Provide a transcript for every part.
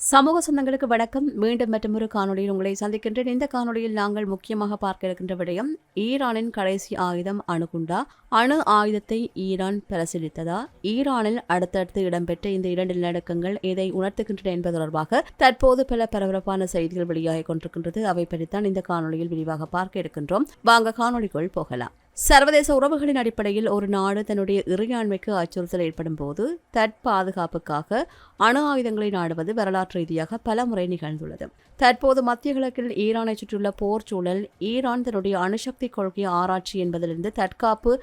சமூக சொந்தங்களுக்கு வணக்கம். மீண்டும் மற்றொரு காணொலியில் உங்களை சந்திக்கின்றேன். இந்த காணொலியில் நாங்கள் முக்கியமாக பார்க்க இருக்கின்ற விடயம், ஈரானின் கடைசி ஆயுதம் அணுகுண்டா? அணு ஆயுதத்தை ஈரான் பரிசீலித்ததா? ஈரானில் அடுத்தடுத்து இடம்பெற்ற இந்த 2 நிலநடுக்கங்கள் எதை உணர்த்துகின்றன என்பது தொடர்பாக தற்போது பல பரபரப்பான செய்திகள் வெளியாகிக் கொண்டிருக்கின்றது. அவை பற்றித்தான் இந்த காணொலியில் விரிவாக பார்க்க இருக்கின்றோம். வாங்க காணொலிக்குள் போகலாம். சர்வதேச உறவுகளின் அடிப்படையில் ஒரு நாடு தன்னுடைய இறையாண்மைக்கு அச்சுறுத்தல் ஏற்படும் போது தற்பாதுகாப்புக்காக அணு ஆயுதங்களை நாடுவது வரலாற்று ரீதியாக பல முறை நிகழ்ந்துள்ளது. தற்போது மத்திய கிழக்கில் ஈரானை சுற்றியுள்ள போர் சூழல் ஈரான் தன்னுடைய அணுசக்தி கொள்கை ஆராய்ச்சி என்பதிலிருந்து தற்காப்பு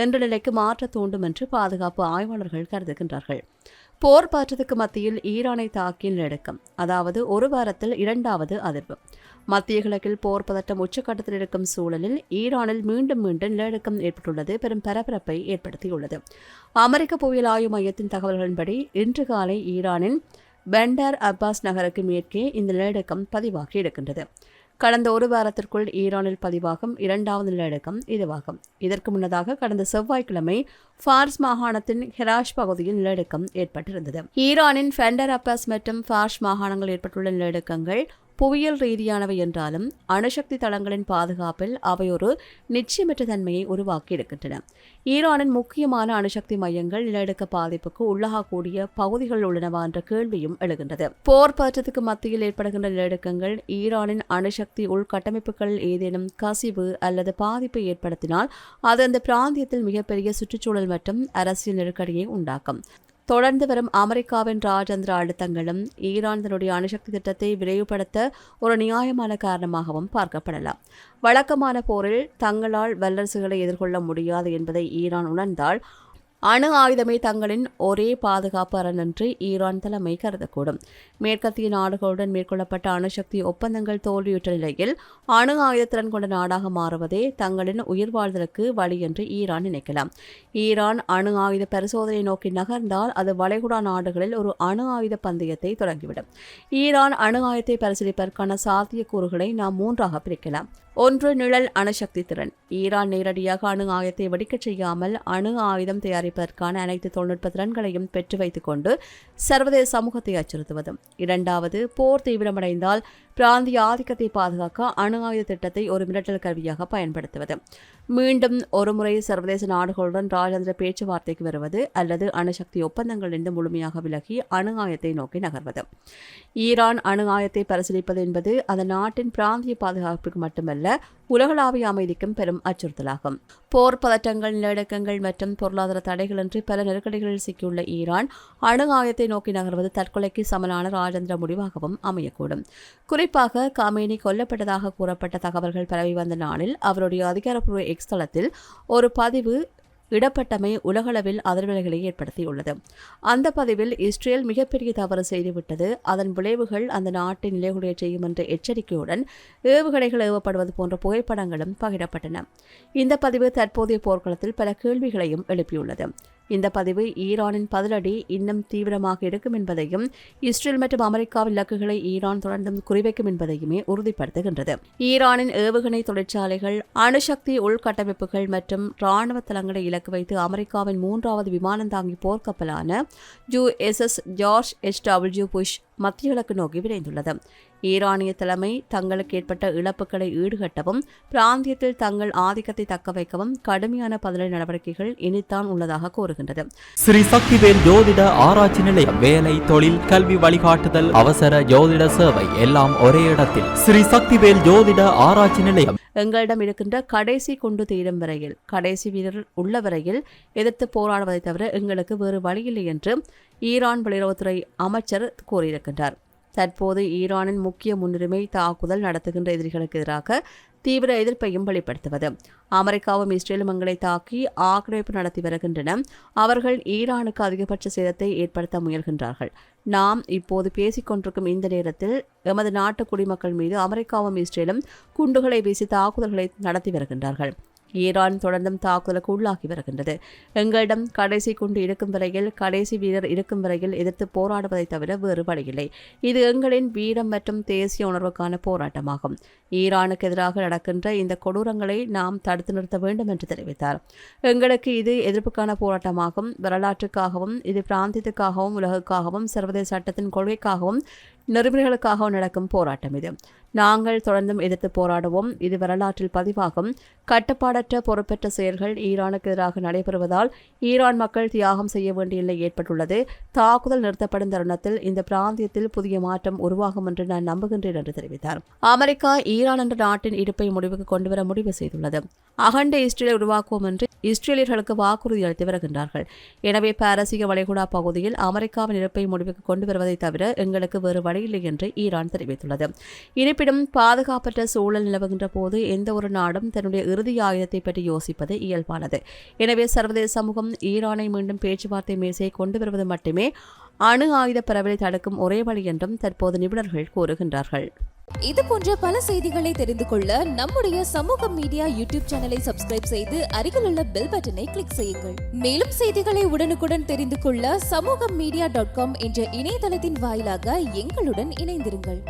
என்ற நிலைக்கு மாற்ற தூண்டும் என்று பாதுகாப்பு ஆய்வாளர்கள் கருதுகின்றார்கள். போர் பற்றத்துக்கு மத்தியில் ஈரானை தாக்கிய நிலநடுக்கம், அதாவது ஒரு வாரத்தில் 2வது அதிர்வு. மத்திய கிழக்கில் போர் பதட்டம் உச்சக்கட்டத்தில் இருக்கும் சூழலில் ஈரானில் மீண்டும் நிலநடுக்கம் ஏற்பட்டுள்ளது பெரும் பரபரப்பை ஏற்படுத்தியுள்ளது. அமெரிக்க புவியியல் ஆய்வு மையத்தின் தகவல்களின்படி இன்று காலை ஈரானின் பெண்டர் அப்பாஸ் நகருக்கு மேற்கே இந்த நிலநடுக்கம் பதிவாகி இருக்கின்றது. கடந்த ஒரு வாரத்திற்குள் ஈரானில் பதிவாகும் 2வது நிலநடுக்கம் இதுவாகும். இதற்கு முன்னதாக கடந்த செவ்வாய்க்கிழமை ஃபார்ஸ் மாகாணத்தின் ஹெராஷ் பகுதியில் நிலநடுக்கம் ஏற்பட்டிருந்தது. ஈரானின் பெண்டர் அப்பாஸ் மற்றும் ஃபார்ஸ் மாகாணங்கள் ஏற்பட்டுள்ள நிலநடுக்கங்கள் புவியியல் ரீதியானவை என்றாலும் அணுசக்தி தளங்களின் பாதுகாப்பில் அவை ஒரு நிச்சயமற்ற தன்மையை உருவாக்கி இருக்கின்றன. ஈரானின் முக்கியமான அணுசக்தி மையங்கள் நிலநடுக்க பாதிப்புக்கு உள்ளாகக்கூடிய பகுதிகள் உள்ளனவா என்ற கேள்வியும் எழுகின்றது. போர் பதற்றத்துக்கு மத்தியில் ஏற்படுகின்ற நிலநடுக்கங்கள் ஈரானின் அணுசக்தி உள்கட்டமைப்புகளில் ஏதேனும் கசிவு அல்லது பாதிப்பை ஏற்படுத்தினால் அது அந்த பிராந்தியத்தில் மிகப்பெரிய சுற்றுச்சூழல் மற்றும் அரசியல் நெருக்கடியை உண்டாக்கும். தொடர்ந்து வரும் அமெரிக்காவின் ராஜேந்திர அழுத்தங்களும் ஈரான் தன்னுடைய அணுசக்தி திட்டத்தை விரைவுபடுத்த ஒரு நியாயமான காரணமாகவும் பார்க்கப்படலாம். வழக்கமான போரில் தங்களால் வல்லரசுகளை எதிர்கொள்ள முடியாது என்பதை ஈரான் உணர்ந்தால் அணு ஆயுதமே தங்களின் ஒரே பாதுகாப்பு அரண் என்று ஈரான் தலைமை கருதக்கூடும். மேற்கத்திய நாடுகளுடன் மேற்கொள்ளப்பட்ட அணுசக்தி ஒப்பந்தங்கள் தோல்வியுற்ற நிலையில் அணு ஆயுதத்திறன் கொண்ட நாடாக மாறுவதே தங்களின் உயிர் வாழ்தலுக்கு வழி என்று ஈரான் நினைக்கலாம். ஈரான் அணு ஆயுத பரிசோதனை நோக்கி நகர்ந்தால் அது வளைகுடா நாடுகளில் ஒரு அணு ஆயுத பந்தயத்தை தொடங்கிவிடும். ஈரான் அணு ஆயுதத்தை பரிசீலிப்பதற்கான சாத்தியக்கூறுகளை நாம் 3ஆக பிரிக்கலாம். 1. நிழல் அணுசக்தி திறன். ஈரான் நேரடியாக அணு ஆயுதத்தை வெடிக்கச் செய்யாமல் அணு ஆயுதம் தயாரிப்பதற்கான அனைத்து தொழில்நுட்ப திறன்களையும் பெற்று வைத்துக் கொண்டு சர்வதேச சமூகத்தை அச்சுறுத்துவது. 2. போர் தீவிரமடைந்தால் பிராந்திய ஆதிக்கத்தை பாதுகாக்க அணு ஆயுத திட்டத்தை ஒரு மிரட்டல் கருவியாக பயன்படுத்துவது. மீண்டும் ஒருமுறை சர்வதேச நாடுகளுடன் ராஜேந்திர பேச்சுவார்த்தைக்கு வருவது அல்லது அணுசக்தி ஒப்பந்தங்களிலிருந்து முழுமையாக விலகி அணு ஆயுதத்தை நோக்கி நகர்வது. ஈரான் அணு ஆயுதத்தை பரிசீலிப்பது என்பது அதன் நாட்டின் பிராந்திய பாதுகாப்புக்கு மட்டுமல்ல, உலகளாவிய அமைதிக்கும் பெரும் அச்சுறுத்தலாகும். போர் பதட்டங்கள், நிலநடுக்கங்கள் மற்றும் பொருளாதார தடைகள் என்று பல நெருக்கடிகளில் சிக்கியுள்ள ஈரான் அணு ஆயுதத்தை நோக்கி நகர்வது தற்கொலைக்கு சமனான ராஜேந்திர முடிவாகவும் அமையக்கூடும். குறிப்பாக காமேனி கொல்லப்பட்டதாக கூறப்பட்ட தகவல்கள் பரவி வந்த நாளில் அவருடைய அதிகாரப்பூர்வ எக்ஸ் தளத்தில் ஒரு பதிவு இடப்பட்டமை உலகளவில் அதிர்வலைகளை ஏற்படுத்தியுள்ளது. அந்த பதிவில் இஸ்ரேல் மிகப்பெரிய தவறு செய்துவிட்டது, அதன் விளைவுகள் அந்த நாட்டை நிலைகுலைய செய்யும் என்ற எச்சரிக்கையுடன் ஏவுகணைகள் ஏவப்படுவது போன்ற புகைப்படங்களும் பகிரப்பட்டன. இந்த பதிவு தற்போதைய போர்க்களத்தில் பல கேள்விகளையும் எழுப்பியுள்ளது. இந்த பதிவு ஈரானின் பதிலடி இன்னும் தீவிரமாக இருக்கும் என்பதையும் இஸ்ரேல் மற்றும் அமெரிக்காவின் இலக்குகளை ஈரான் தொடர்ந்தும் குறிவைக்கும் என்பதையுமே உறுதிப்படுத்துகின்றது. ஈரானின் ஏவுகணை தொழிற்சாலைகள், அணுசக்தி உள்கட்டமைப்புகள் மற்றும் இராணுவ தளங்களை இலக்கு வைத்து அமெரிக்காவின் 3வது விமானந்தாங்கி போர்க்கப்பலான USS ஜார்ஜ் H.W. புஷ் மத்திய கிழக்கு நோக்கி விரைந்துள்ளது. ஈரானிய தலைமை தங்களுக்கு ஏற்பட்ட இழப்புகளை ஈடுகட்டவும் பிராந்தியத்தில் தங்கள் ஆதிக்கத்தை தக்க வைக்கவும் கடுமையான பதிலடி நடவடிக்கைகள் இனித்தான் உள்ளதாக கூறுகின்றது. ஸ்ரீ சக்திவேல் ஜோதிட ஆராய்ச்சி நிலையம். வேலை, தொழில், கல்வி வழிகாட்டுதல், அவசர ஜோதிட சேவை எல்லாம் ஒரே இடத்தில். ஸ்ரீ சக்திவேல் ஜோதிட ஆராய்ச்சி நிலையம். எங்களிடம் இருக்கின்ற கடைசி கொண்டு தீரும் வரையில், கடைசி வீரர் உள்ள வரையில் எதிர்த்து போராடுவதை தவிர எங்களுக்கு வேறு வழியில்லை என்று ஈரான் வெளியுறவுத்துறை அமைச்சர் கூறியிருக்கின்றார். தற்போது ஈரானின் முக்கிய முன்னுரிமை தாக்குதல் நடத்துகின்ற எதிரிகளுக்கு எதிராக தீவிர எதிர்ப்பையும் வெளிப்படுத்துவது. அமெரிக்காவும் இஸ்ரேலும் எங்களை தாக்கி ஆக்கிரமிப்பு நடத்தி வருகின்றன. அவர்கள் ஈரானுக்கு அதிகபட்ச சேதத்தை ஏற்படுத்த முயல்கின்றார்கள். நாம் இப்போது பேசிக் கொண்டிருக்கும் இந்த நேரத்தில் எமது நாட்டு குடிமக்கள் மீது அமெரிக்காவும் இஸ்ரேலும் குண்டுகளை வீசி தாக்குதல்களை நடத்தி வருகின்றார்கள். ஈரான் தொடர்ந்தும் தாக்குதலுக்கு உள்ளாகி வருகின்றது. எங்களிடம் கடைசி குண்டு இருக்கும் வரையில், கடைசி வீரர் இருக்கும் வரையில் எதிர்த்து போராடுவதை தவிர வேறு வழியில்லை. இது எங்களின் வீரம் மற்றும் தேசிய உணர்வுக்கான போராட்டமாகும். ஈரானுக்கு எதிராக நடக்கின்ற இந்த கொடூரங்களை நாம் தடுத்து நிறுத்த வேண்டும் என்று தெரிவித்தார். எங்களுக்கு இது எதிர்ப்புக்கான போராட்டமாகும். வரலாற்றுக்காகவும் இது பிராந்தியத்துக்காகவும் உலகுக்காகவும் சர்வதேச சட்டத்தின் கொள்கைக்காகவும் நெறிமுறைகளுக்காக நடக்கும் போராட்டம் இது. நாங்கள் தொடர்ந்தும் எதிர்த்து போராடுவோம். இது வரலாற்றில் பதிவாகும் கட்டுப்பாடற்ற பொறுப்பற்ற செயல்கள் ஈரானுக்கு எதிராக நடைபெறுவதால் ஈரான் மக்கள் தியாகம் செய்ய வேண்டிய நிலை ஏற்பட்டுள்ளது. தாக்குதல் நிறுத்தப்படும் தருணத்தில் இந்த பிராந்தியத்தில் புதிய மாற்றம் உருவாகும் என்று நான் நம்புகின்றேன் என்று தெரிவித்தார். அமெரிக்கா ஈரான் என்ற நாட்டின் இருப்பை முடிவுக்கு கொண்டுவர முடிவு செய்துள்ளது. அகண்ட இஸ்ரேலை உருவாக்குவோம் என்று இஸ்ரேலியர்களுக்கு வாக்குறுதி அளித்து வருகின்றார்கள். எனவே பாரசீக வளைகுடா பகுதியில் அமெரிக்காவின் இருப்பை முடிவுக்கு கொண்டு வருவதை தவிர எங்களுக்கு வேறு வழியில்லை என்று ஈரான் தெரிவித்துள்ளது. இருப்பினும் பாதுகாப்பற்ற சூழல் நிலவுகின்ற போது எந்த ஒரு நாடும் தன்னுடைய இறுதி ஆயுதத்தை பற்றி யோசிப்பது இயல்பானது. எனவே சர்வதேச சமூகம் ஈரானை மீண்டும் பேச்சுவார்த்தை மேசையை கொண்டு வருவது மட்டுமே அணு ஆயுத பரவலை தடுக்கும் ஒரே வழி என்றும் தற்போது நிபுணர்கள் கூறுகின்றார்கள். இது போன்ற பல செய்திகளை தெரிந்து கொள்ள நம்முடைய சமூக மீடியா யூடியூப் சேனலை சப்ஸ்கிரைப் செய்து அருகில் உள்ள பெல் பட்டனை கிளிக் செய்யுங்கள். மேலும் செய்திகளை உடனுக்குடன் தெரிந்து கொள்ள சமூகமீடியா.com என்ற இணையதளத்தின் வாயிலாக எங்களுடன் இணைந்திருங்கள்.